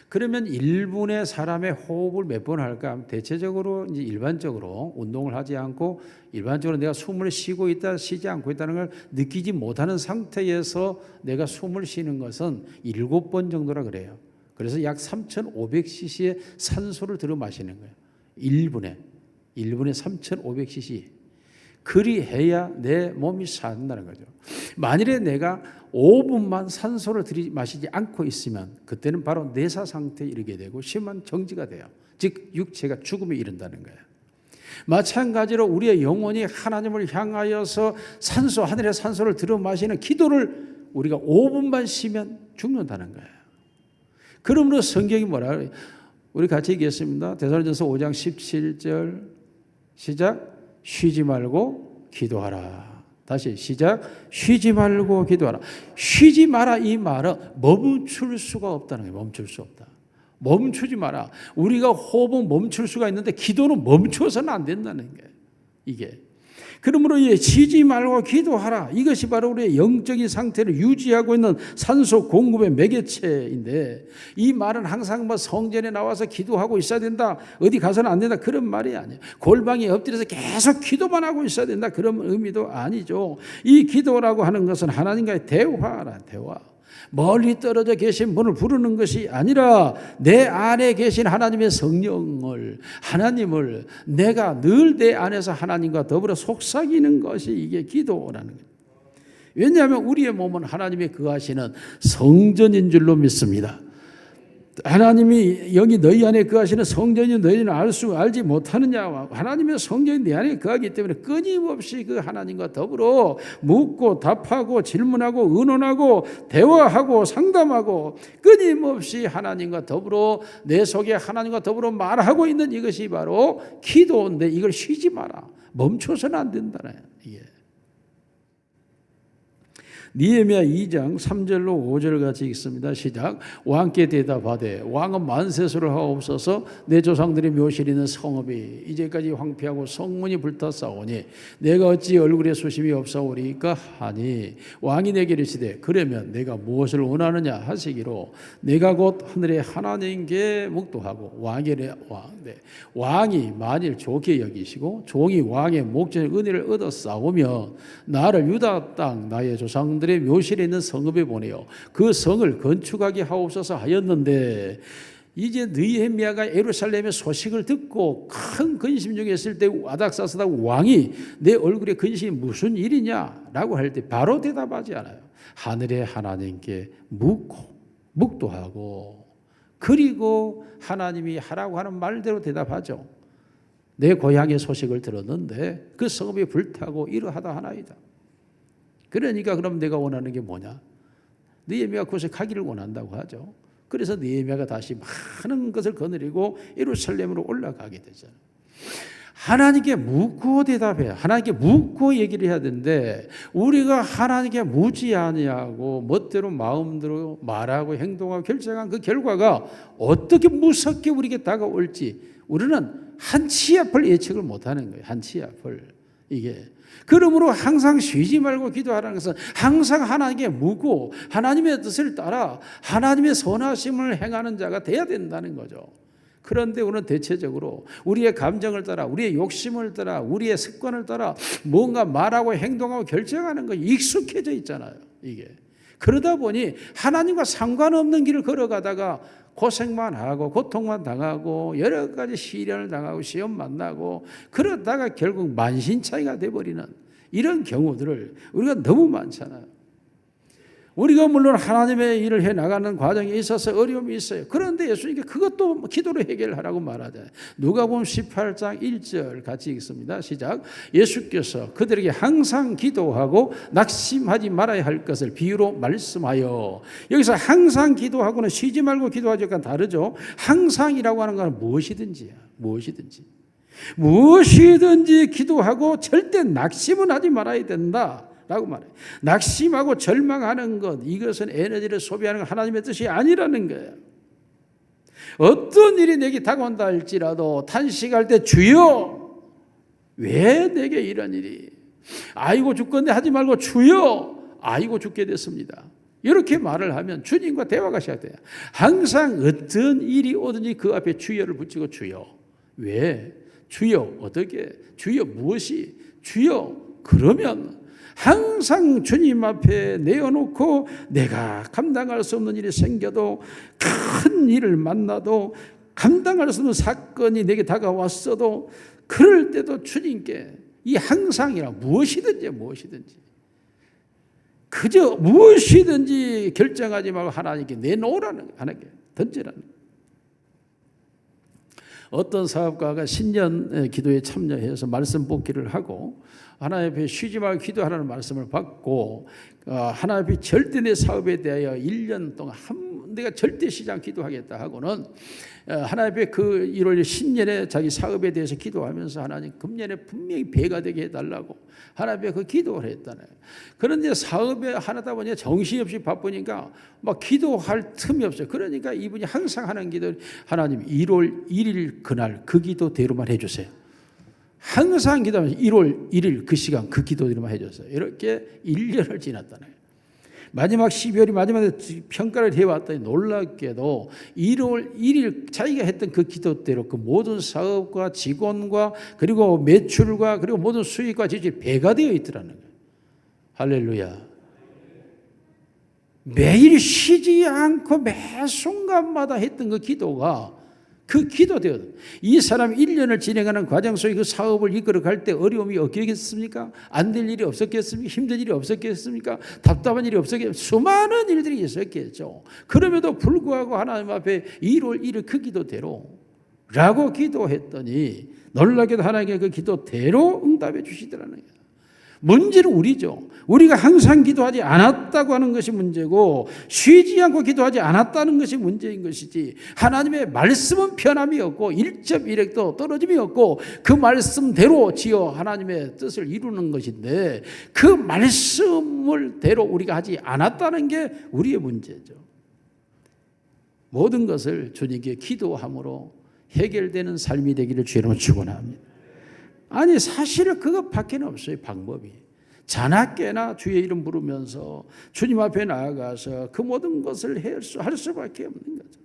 S1: 그러면 1분에 사람의 호흡을 몇 번 할까 하면 대체적으로 이제 일반적으로 운동을 하지 않고 일반적으로 내가 숨을 쉬고 있다 쉬지 않고 있다는 걸 느끼지 못하는 상태에서 내가 숨을 쉬는 것은 7번 정도라 그래요. 그래서 약 3,500cc의 산소를 들어 마시는 거예요. 1분에 3,500cc. 그리해야 내 몸이 산다는 거죠. 만일에 내가 5분만 산소를 들이마시지 않고 있으면 그때는 바로 내사 상태에 이르게 되고 심한 정지가 돼요. 즉 육체가 죽음에 이른다는 거예요. 마찬가지로 우리의 영혼이 하나님을 향하여서 산소, 하늘의 산소를 들어 마시는 기도를 우리가 5분만 쉬면 죽는다는 거예요. 그러므로 성경이 뭐라 그래요? 우리 같이 읽겠습니다. 데살로니가서 5장 17절 시작. 쉬지 말고 기도하라. 다시 시작. 쉬지 말고 기도하라. 쉬지 마라 이 말은 멈출 수가 없다는 거예요. 멈출 수 없다. 멈추지 마라. 우리가 호흡은 멈출 수가 있는데 기도는 멈춰서는 안 된다는 거예요. 이게. 그러므로 쉬지 말고 기도하라. 이것이 바로 우리의 영적인 상태를 유지하고 있는 산소 공급의 매개체인데 이 말은 항상 뭐 성전에 나와서 기도하고 있어야 된다. 어디 가서는 안 된다. 그런 말이 아니에요. 골방에 엎드려서 계속 기도만 하고 있어야 된다. 그런 의미도 아니죠. 이 기도라고 하는 것은 하나님과의 대화라. 대화. 멀리 떨어져 계신 분을 부르는 것이 아니라 내 안에 계신 하나님의 성령을 하나님을 내가 늘 내 안에서 하나님과 더불어 속삭이는 것이 이게 기도라는 거예요. 왜냐하면 우리의 몸은 하나님이 거하시는 성전인 줄로 믿습니다. 하나님이 영이 너희 안에 거하시는 성전이 너희는 알지 못하느냐. 하나님의 성전이 내 안에 거하기 때문에 끊임없이 그 하나님과 더불어 묻고 답하고 질문하고 의논하고 대화하고 상담하고 끊임없이 하나님과 더불어 내 속에 하나님과 더불어 말하고 있는 이것이 바로 기도인데 이걸 쉬지 마라. 멈춰서는 안 된다네. 이게. 느헤미야 2장 3절로 5절 같이 읽습니다. 시작. 왕께 대답하되 왕은 만세수를 하옵소서. 내 조상들의 묘실이 있는 성읍이 이제까지 황폐하고 성문이 불탔사오니 내가 어찌 얼굴에 수심이 없사오리까 하니 왕이 내게 이르시되 그러면 내가 무엇을 원하느냐 하시기로 내가 곧 하늘의 하나님께 묵도하고 왕이 만일 좋게 여기시고 종이 왕의 목전에 은혜를 얻어 싸우며 나를 유다 땅 나의 조상들의 묘실에 있는 성읍에 보내어 그 성을 건축하게 하옵소서 하였는데 이제 느헤미야가 예루살렘의 소식을 듣고 큰 근심 중에 있을 때 와닥사스다 왕이 내 얼굴에 근심이 무슨 일이냐라고 할 때 바로 대답하지 않아요. 하늘의 하나님께 묵도하고 그리고 하나님이 하라고 하는 말대로 대답하죠. 내 고향의 소식을 들었는데 그 성읍이 불타고 이러하다 하나이다. 그러니까 그럼 내가 원하는 게 뭐냐? 느헤미야가 그곳에 가기를 원한다고 하죠. 그래서 느헤미야가 다시 많은 것을 거느리고 예루살렘으로 올라가게 되잖아요. 하나님께 묻고 대답해야, 하나님께 묻고 얘기를 해야 되는데 우리가 하나님께 묻지 아니하고 멋대로 마음대로 말하고 행동하고 결정한 그 결과가 어떻게 무섭게 우리에게 다가올지 우리는 한 치 앞을 예측을 못하는 거예요. 한 치 앞을. 이게 그러므로 항상 쉬지 말고 기도하라는 것은 항상 하나님께 묻고 하나님의 뜻을 따라 하나님의 선하심을 행하는 자가 돼야 된다는 거죠. 그런데 우리는 대체적으로 우리의 감정을 따라 우리의 욕심을 따라 우리의 습관을 따라 뭔가 말하고 행동하고 결정하는 것이 익숙해져 있잖아요. 이게 그러다 보니 하나님과 상관없는 길을 걸어가다가 고생만 하고 고통만 당하고 여러 가지 시련을 당하고 시험 만나고 그러다가 결국 만신창이가 돼버리는 이런 경우들을 우리가 너무 많잖아요. 우리가 물론 하나님의 일을 해나가는 과정에 있어서 어려움이 있어요. 그런데 예수님께 그것도 기도로 해결하라고 말하잖아요. 누가복음 18장 1절 같이 읽습니다. 시작. 예수께서 그들에게 항상 기도하고 낙심하지 말아야 할 것을 비유로 말씀하여. 여기서 항상 기도하고는 쉬지 말고 기도하기가 다르죠. 항상이라고 하는 건 무엇이든지야. 무엇이든지 기도하고 절대 낙심은 하지 말아야 된다 라고 말해요. 낙심하고 절망하는 것, 이것은 에너지를 소비하는 하나님의 뜻이 아니라는 거예요. 어떤 일이 내게 다가온다 할지라도 탄식할 때 주여 왜 내게 이런 일이, 아이고 죽건데 하지 말고 주여 아이고 죽게 됐습니다. 이렇게 말을 하면 주님과 대화가 시작돼요. 항상 어떤 일이 오든지 그 앞에 주여를 붙이고 주여 왜, 주여 어떻게, 주여 무엇이, 주여 그러면 항상 주님 앞에 내어놓고 내가 감당할 수 없는 일이 생겨도 큰 일을 만나도 감당할 수 없는 사건이 내게 다가왔어도 그럴 때도 주님께 이 항상이라 무엇이든지 그저 무엇이든지 결정하지 말고 하나님께 내놓으라는 거예요. 하나님께 던지라는 거예요. 어떤 사업가가 신년 기도에 참여해서 말씀 뽑기를 하고 하나님 앞에 쉬지 말고 기도하라는 말씀을 받고 하나님 앞에 절대 내 사업에 대하여 1년 동안 내가 절대 쉬지 않고 기도하겠다 하고는 하나님 앞에 그 1월 신년에 자기 사업에 대해서 기도하면서 하나님 금년에 분명히 배가 되게 해달라고 하나님 앞에 그 기도를 했다네. 그런데 사업에 하다 보니 정신없이 바쁘니까 막 기도할 틈이 없어요. 그러니까 이분이 항상 하는 기도, 하나님 1월 1일 그날 그 기도대로만 해주세요. 항상 기도하면서 1월 1일 그 시간 그 기도대로만 해줬어요. 이렇게 1년을 지났다네. 마지막 12월이 마지막에 평가를 해왔더니 놀랍게도 1월 1일 자기가 했던 그 기도대로 그 모든 사업과 직원과 그리고 매출과 그리고 모든 수익과 지출이 배가 되어 있더라는 거예요. 할렐루야. 매일 쉬지 않고 매 순간마다 했던 그 기도가 그 기도되어 이 사람이 1년을 진행하는 과정 속에 그 사업을 이끌어갈 때 어려움이 없겠습니까? 안 될 일이 없었겠습니까? 힘든 일이 없었겠습니까? 답답한 일이 없었겠습니까? 수많은 일들이 있었겠죠. 그럼에도 불구하고 하나님 앞에 1월 1일 그 기도대로 라고 기도했더니 놀랍게도 하나님께 그 기도대로 응답해 주시더라는 거예요. 문제는 우리죠. 우리가 항상 기도하지 않았다고 하는 것이 문제고 쉬지 않고 기도하지 않았다는 것이 문제인 것이지, 하나님의 말씀은 변함이 없고 1.1핵도 떨어짐이 없고 그 말씀대로 지어 하나님의 뜻을 이루는 것인데, 그 말씀을 대로 우리가 하지 않았다는 게 우리의 문제죠. 모든 것을 주님께 기도함으로 해결되는 삶이 되기를 주님으로 축원합니다. 아니 사실은 그것밖에 없어요. 방법이 자나깨나 주의 이름 부르면서 주님 앞에 나아가서 그 모든 것을 할 수밖에 없는 거죠.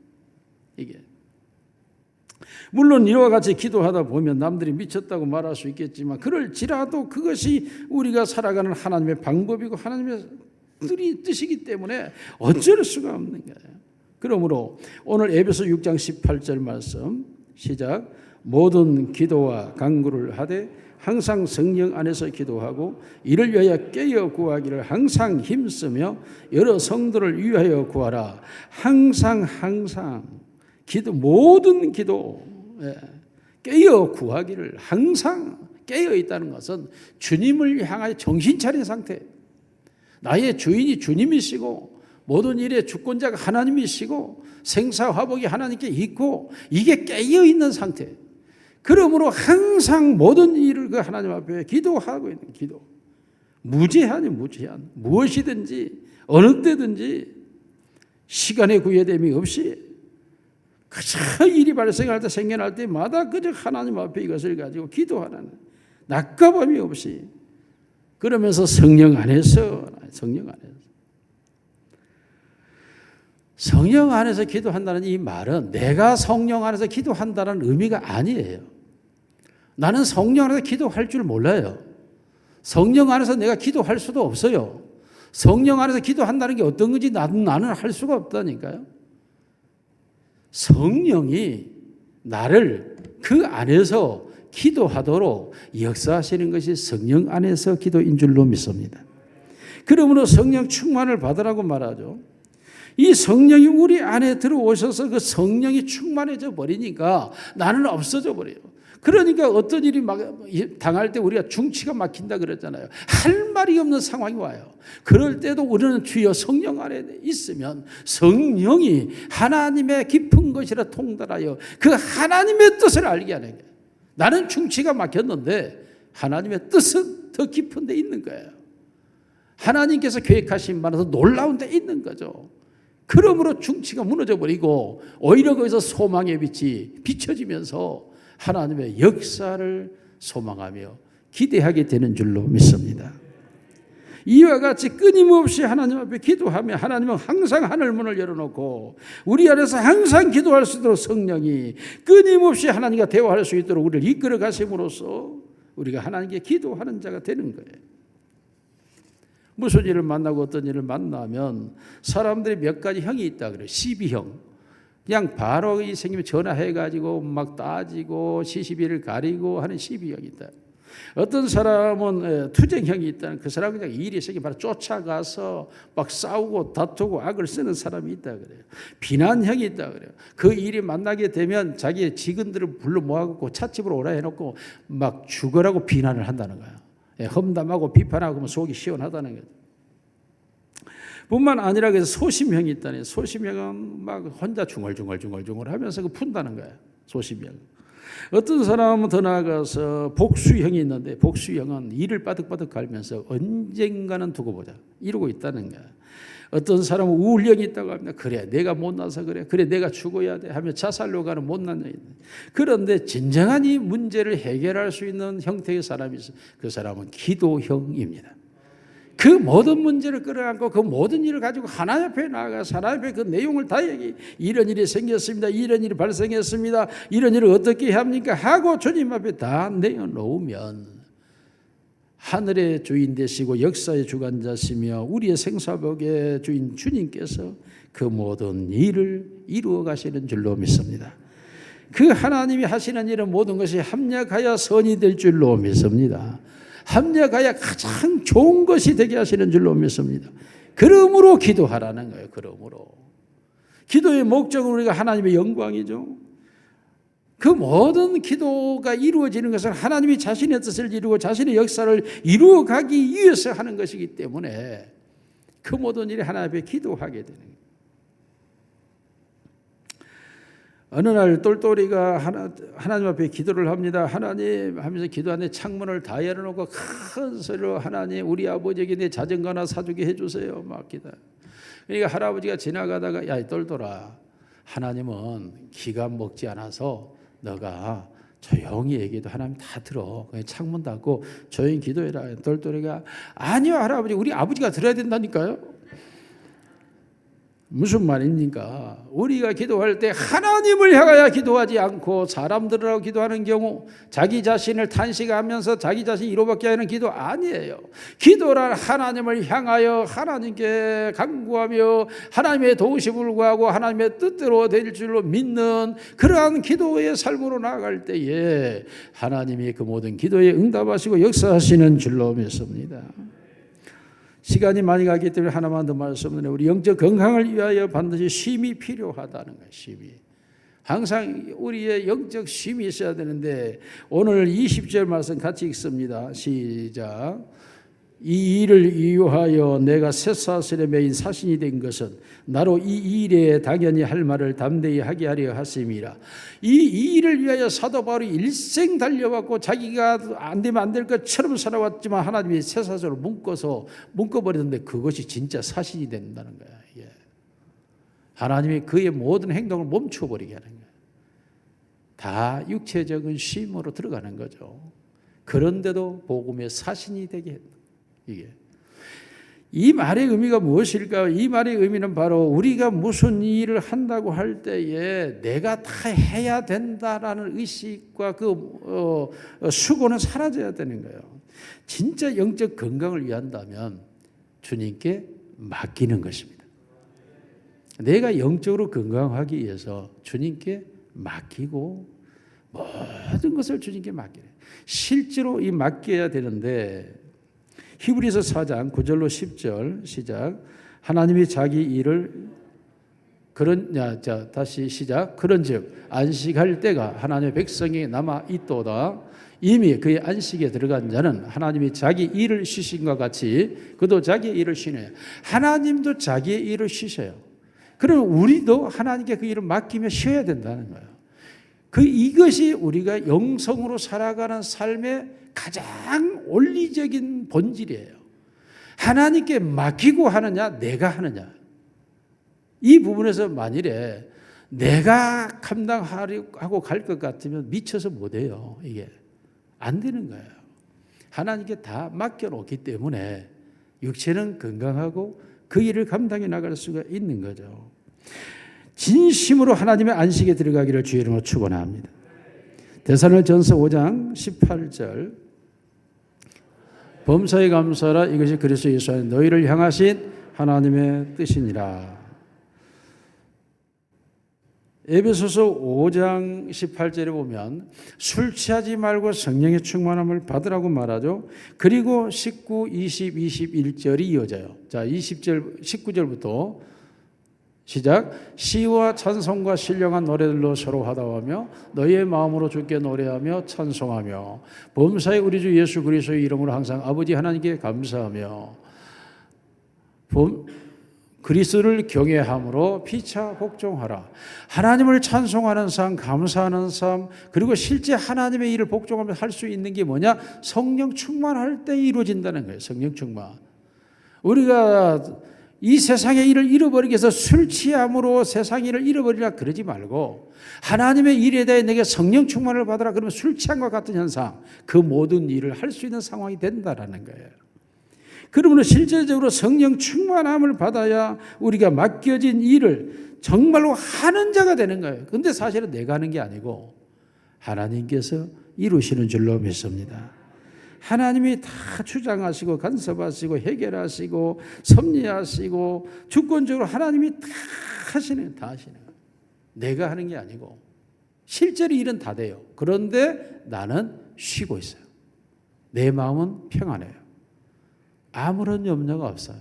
S1: 이게 물론 이와 같이 기도하다 보면 남들이 미쳤다고 말할 수 있겠지만, 그럴지라도 그것이 우리가 살아가는 하나님의 방법이고 하나님의 뜻이기 때문에 어쩔 수가 없는 거예요. 그러므로 오늘 에베소 6장 18절 말씀 시작. 모든 기도와 간구를 하되 항상 성령 안에서 기도하고 이를 위하여 깨어 구하기를 항상 힘쓰며 여러 성도를 위하여 구하라. 항상 기도, 모든 기도, 깨어 구하기를, 항상 깨어 있다는 것은 주님을 향하여 정신 차린 상태, 나의 주인이 주님이시고 모든 일의 주권자가 하나님이시고 생사화복이 하나님께 있고, 이게 깨어 있는 상태. 그러므로 항상 모든 일을 그 하나님 앞에 기도하고 있는 기도. 무제한 무엇이든지 어느 때든지 시간의 구애됨이 없이 그저 일이 발생할 때 생겨날 때마다 그저 하나님 앞에 이것을 가지고 기도하는, 낮과 밤이 없이, 그러면서 성령 안에서 기도한다는 이 말은 내가 성령 안에서 기도한다는 의미가 아니에요. 나는 성령 안에서 기도할 줄 몰라요. 성령 안에서 내가 기도할 수도 없어요. 성령 안에서 기도한다는 게 어떤 건지 나는 할 수가 없다니까요. 성령이 나를 그 안에서 기도하도록 역사하시는 것이 성령 안에서 기도인 줄로 믿습니다. 그러므로 성령 충만을 받으라고 말하죠. 이 성령이 우리 안에 들어오셔서 그 성령이 충만해져 버리니까 나는 없어져 버려요. 그러니까 어떤 일이 당할 때 우리가 중치가 막힌다 그랬잖아요. 할 말이 없는 상황이 와요. 그럴 때도 우리는 주여 성령 안에 있으면 성령이 하나님의 깊은 것이라 통달하여 그 하나님의 뜻을 알게 하는 거예요. 나는 중치가 막혔는데 하나님의 뜻은 더 깊은 데 있는 거예요. 하나님께서 계획하신 바에서 놀라운 데 있는 거죠. 그러므로 중치가 무너져 버리고 오히려 거기서 소망의 빛이 비춰지면서 하나님의 역사를 소망하며 기대하게 되는 줄로 믿습니다. 이와 같이 끊임없이 하나님 앞에 기도하며 하나님은 항상 하늘문을 열어놓고 우리 안에서 항상 기도할 수 있도록 성령이 끊임없이 하나님과 대화할 수 있도록 우리를 이끌어 가심으로써 우리가 하나님께 기도하는 자가 되는 거예요. 무슨 일을 만나고 어떤 일을 만나면 사람들이 몇 가지 형이 있다 그래요. 12형. 그냥 바로 이 생기면 전화해가지고 막 따지고 시시비를 가리고 하는 12형이 있다. 어떤 사람은 투쟁형이 있다는, 그 사람은 그냥 일이 생기면 바로 쫓아가서 막 싸우고 다투고 악을 쓰는 사람이 있다 그래요. 비난형이 있다 그래요. 그 일이 만나게 되면 자기의 직원들을 불러 모아갖고 찻집으로 오라 해놓고 막 죽으라고 비난을 한다는 거야. 험담하고 비판하고 속이 시원하다는 거죠. 뿐만 아니라 그래서 소심형이 있다니, 소심형은 막 혼자 중얼중얼 하면서 그 푼다는 거예요. 소심형. 어떤 사람은 더 나아가서 복수형이 있는데, 복수형은 이를 빠득빠득 갈면서 언젠가는 두고 보자 이러고 있다는 거야. 어떤 사람은 우울형이 있다고 합니다. 그래 내가 못나서 그래 내가 죽어야 돼 하며 자살로 가는 못난 형이 있다. 그런데 진정한 이 문제를 해결할 수 있는 형태의 사람이 있어. 그 사람은 기도형입니다. 그 모든 문제를 끌어안고 그 모든 일을 가지고 하나님 앞에 나아가서 하나님 앞에 그 내용을 다 이런 일이 생겼습니다. 이런 일이 발생했습니다. 이런 일을 어떻게 합니까? 하고 주님 앞에 다 내어놓으면 하늘의 주인 되시고 역사의 주관자시며 우리의 생사복의 주인 주님께서 그 모든 일을 이루어 가시는 줄로 믿습니다. 그 하나님이 하시는 일은 모든 것이 합력하여 선이 될 줄로 믿습니다. 합력하여 가장 좋은 것이 되게 하시는 줄로 믿습니다. 그러므로 기도하라는 거예요. 그러므로 기도의 목적은 우리가 하나님의 영광이죠. 그 모든 기도가 이루어지는 것은 하나님이 자신의 뜻을 이루고 자신의 역사를 이루어가기 위해서 하는 것이기 때문에 그 모든 일이 하나님 앞에 기도하게 되는 거예요. 어느 날 똘똘이가 하나님 앞에 기도를 합니다. 하나님 하면서 기도하는데 창문을 다 열어놓고 큰 소리로 하나님 우리 아버지에게 내 자전거나 사주게 해주세요. 막 기도. 그러니까 할아버지가 지나가다가 야 똘똘아, 하나님은 기가 먹지 않아서 너가 조용히 얘기해도 하나님 다 들어. 그냥 창문 닫고 조용히 기도해라. 똘똘이가 아니요 할아버지, 우리 아버지가 들어야 된다니까요. 무슨 말입니까? 우리가 기도할 때 하나님을 향하여 기도하지 않고 사람들하고 기도하는 경우 자기 자신을 탄식하면서 자기 자신이 위로받게 하는 기도 아니에요. 기도란 하나님을 향하여 하나님께 간구하며 하나님의 도우심을 구하고 하나님의 뜻대로 될 줄로 믿는 그러한 기도의 삶으로 나아갈 때에 하나님이 그 모든 기도에 응답하시고 역사하시는 줄로 믿습니다. 시간이 많이 가기 때문에 하나만 더 말씀드리면 우리 영적 건강을 위하여 반드시 쉼이 필요하다는 거예요. 쉼이. 항상 우리의 영적 쉼이 있어야 되는데 오늘 20절 말씀 같이 읽습니다. 시작. 이 일을 이유하여 내가 쇠사슬에 매인 사신이 된 것은 나로 이 일에 당연히 할 말을 담대히 하게 하려 하심이라. 이 일을 위하여 사도 바울이 일생 달려왔고 자기가 안 되면 안 될 것처럼 살아왔지만 하나님이 쇠사슬로 묶어버렸는데 그것이 진짜 사신이 된다는 거야. 예. 하나님이 그의 모든 행동을 멈춰버리게 하는 거야. 다 육체적인 쉼으로 들어가는 거죠. 그런데도 복음의 사신이 되게 했다. 이게 이 말의 의미가 무엇일까요? 이 말의 의미는 바로 우리가 무슨 일을 한다고 할 때에 내가 다 해야 된다라는 의식과 그 수고는 사라져야 되는 거예요. 진짜 영적 건강을 위한다면 주님께 맡기는 것입니다. 내가 영적으로 건강하기 위해서 주님께 맡기고 모든 것을 주님께 맡기래. 실제로 이 맡겨야 되는데 히브리서 4장 9절로 10절 시작. 하나님이 자기 일을 다시 시작. 그런즉 안식할 때가 하나님의 백성이 남아 있도다. 이미 그의 안식에 들어간 자는 하나님이 자기 일을 쉬신과 같이 그도 자기의 일을 쉬네요. 하나님도 자기의 일을 쉬셔요. 그러면 우리도 하나님께 그 일을 맡기며 쉬어야 된다는 거예요. 이것이 우리가 영성으로 살아가는 삶의 가장 원리적인 본질이에요. 하나님께 맡기고 하느냐, 내가 하느냐. 이 부분에서 만일에 내가 감당하고 갈 것 같으면 미쳐서 못해요. 이게 안 되는 거예요. 하나님께 다 맡겨놓기 때문에 육체는 건강하고 그 일을 감당해 나갈 수가 있는 거죠. 진심으로 하나님의 안식에 들어가기를 주의 이름으로 축원합니다. 데살로니가전서 5장 18절 범사에 감사하라 이것이 그리스도 예수 안에 너희를 향하신 하나님의 뜻이니라. 에베소서 5장 18절에 보면 술 취하지 말고 성령의 충만함을 받으라고 말하죠. 그리고 19, 20, 21절이 이어져요. 자, 19절부터 시작. 시와 찬송과 신령한 노래들로 서로 화답하며 너희의 마음으로 주께 노래하며 찬송하며 범사에 우리 주 예수 그리스도의 이름으로 항상 아버지 하나님께 감사하며 그리스도를 경외함으로 피차 복종하라. 하나님을 찬송하는 삶, 감사하는 삶, 그리고 실제 하나님의 일을 복종하면서 할 수 있는 게 뭐냐? 성령 충만할 때 이루어진다는 거예요. 성령 충만. 우리가 이 세상의 일을 잃어버리기 위해서 술 취함으로 세상 일을 잃어버리라 그러지 말고 하나님의 일에 대해 내게 성령 충만을 받으라 그러면 술 취함과 같은 현상, 그 모든 일을 할 수 있는 상황이 된다라는 거예요. 그러므로 실제적으로 성령 충만함을 받아야 우리가 맡겨진 일을 정말로 하는 자가 되는 거예요. 그런데 사실은 내가 하는 게 아니고 하나님께서 이루시는 줄로 믿습니다. 하나님이 다 주장하시고 간섭하시고 해결하시고 섭리하시고 주권적으로 하나님이 다 하시는 거예요. 내가 하는 게 아니고 실제로 일은 다 돼요. 그런데 나는 쉬고 있어요. 내 마음은 평안해요. 아무런 염려가 없어요.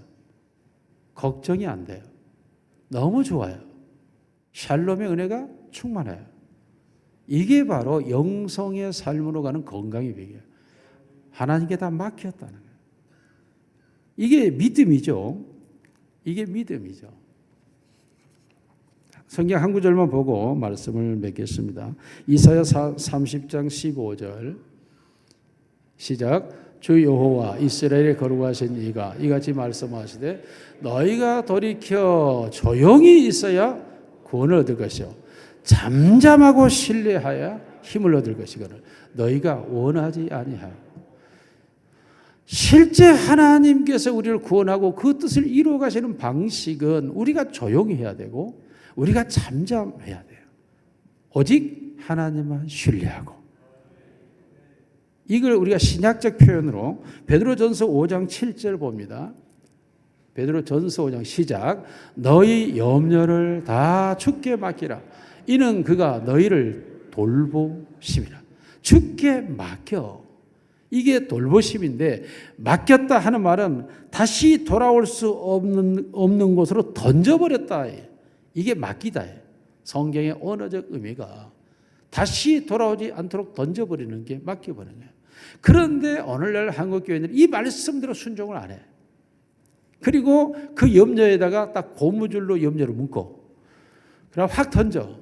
S1: 걱정이 안 돼요. 너무 좋아요. 샬롬의 은혜가 충만해요. 이게 바로 영성의 삶으로 가는 건강의 비결이에요. 하나님께 다 맡겼다는 거예요. 이게 믿음이죠. 이게 믿음이죠. 성경 한 구절만 보고 말씀을 맺겠습니다. 이사야 30장 15절 시작. 주 여호와 이스라엘의 거룩하신 이가 이같이 말씀하시되 너희가 돌이켜 조용히 있어야 구원을 얻을 것이요 잠잠하고 신뢰하여 힘을 얻을 것이거늘 너희가 원하지 아니하고. 실제 하나님께서 우리를 구원하고 그 뜻을 이루어 가시는 방식은 우리가 조용히 해야 되고 우리가 잠잠해야 돼요. 오직 하나님만 신뢰하고. 이걸 우리가 신약적 표현으로 베드로전서 5장 7절 봅니다. 베드로전서 5장 시작. 너희 염려를 다 주께 맡기라. 이는 그가 너희를 돌보심이라. 주께 맡겨. 이게 돌보심인데 맡겼다 하는 말은 다시 돌아올 수 없는 곳으로 던져버렸다. 이게 맡기다. 성경의 언어적 의미가 다시 돌아오지 않도록 던져버리는 게 맡겨버리는 거예요. 그런데 오늘날 한국교회는 이 말씀대로 순종을 안 해. 그리고 그 염려에다가 딱 고무줄로 염려를 묶고 그럼 확 던져.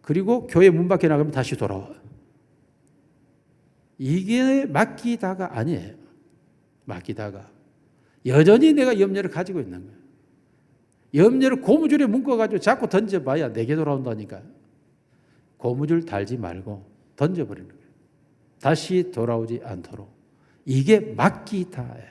S1: 그리고 교회 문 밖에 나가면 다시 돌아와. 이게 맡기다가 아니에요. 맡기다가 여전히 내가 염려를 가지고 있는 거예요. 염려를 고무줄에 묶어가지고 자꾸 던져봐야 내게 돌아온다니까요. 고무줄 달지 말고 던져버리는 거예요. 다시 돌아오지 않도록. 이게 맡기다예요.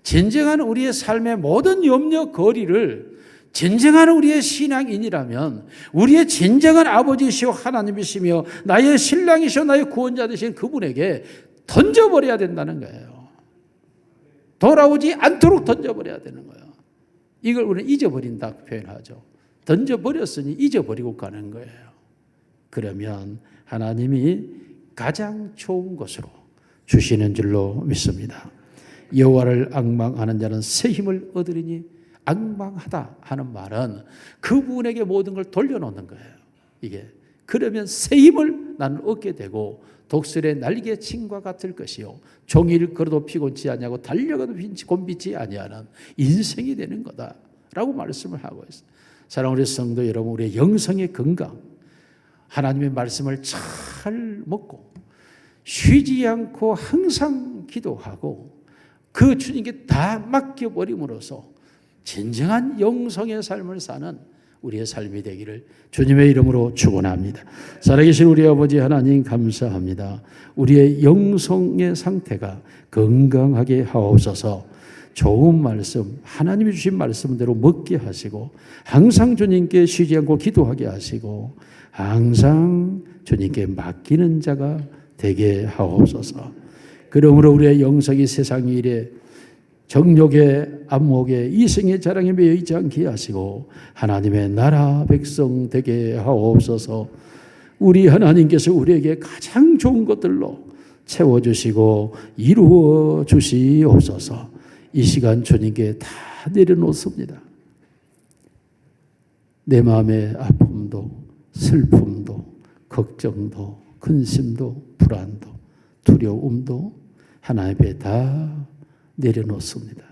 S1: 진정한 우리의 삶의 모든 염려 거리를 진정한 우리의 신앙인이라면 우리의 진정한 아버지시오 하나님이시며 나의 신랑이시오 나의 구원자 되신 그분에게 던져버려야 된다는 거예요. 돌아오지 않도록 던져버려야 되는 거예요. 이걸 우리는 잊어버린다 표현하죠. 던져버렸으니 잊어버리고 가는 거예요. 그러면 하나님이 가장 좋은 것으로 주시는 줄로 믿습니다. 여호와를 앙망하는 자는 새 힘을 얻으리니 앙망하다 하는 말은 그분에게 모든 걸 돌려놓는 거예요. 이게 그러면 새 힘을 나는 얻게 되고 독수리의 날개침과 같을 것이요 종일 걸어도 피곤치 아니하고 달려가도 곤비지 아니하는 인생이 되는 거다라고 말씀을 하고 있어요. 사랑하는 우리 성도 여러분, 우리의 영성의 건강, 하나님의 말씀을 잘 먹고 쉬지 않고 항상 기도하고 그 주님께 다 맡겨버림으로써 진정한 영성의 삶을 사는 우리의 삶이 되기를 주님의 이름으로 축원합니다. 살아계신 우리 아버지 하나님 감사합니다. 우리의 영성의 상태가 건강하게 하옵소서. 좋은 말씀, 하나님이 주신 말씀대로 먹게 하시고 항상 주님께 쉬지 않고 기도하게 하시고 항상 주님께 맡기는 자가 되게 하옵소서. 그러므로 우리의 영성이 세상 일에 정욕의 안목에 이성의 자랑에 매여 있지 않게 하시고 하나님의 나라 백성 되게 하옵소서. 우리 하나님께서 우리에게 가장 좋은 것들로 채워주시고 이루어 주시옵소서. 이 시간 주님께 다 내려놓습니다. 내 마음의 아픔도 슬픔도 걱정도 근심도 불안도 두려움도 하나님 앞에 다 내려놓습니다.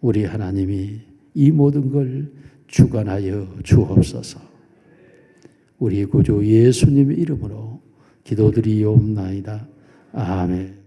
S1: 우리 하나님이 이 모든 걸 주관하여 주옵소서. 우리 구주 예수님의 이름으로 기도드리옵나이다. 아멘.